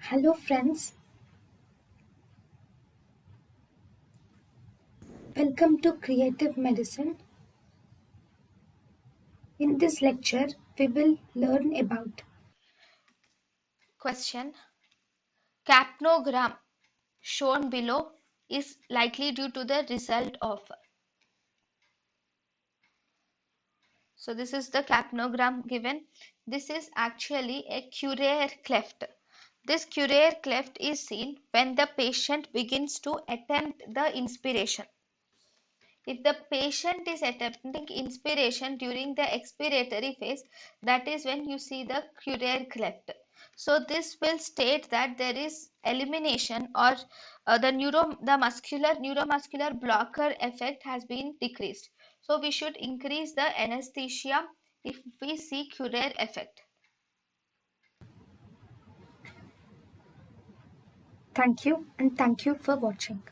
Hello friends, welcome to Creative Medicine. In this lecture, we will learn about Question: Capnogram shown below is likely due to the result of. So this is the capnogram given. This is actually a Curer cleft. This Curer cleft is seen when the patient begins to attempt the inspiration. If the patient is attempting inspiration during the expiratory phase, that is when you see the Curer cleft. So this will state that there is elimination or the neuromuscular blocker effect has been decreased. So we should increase the anesthesia if we see Curer effect. thank you and thank you for watching.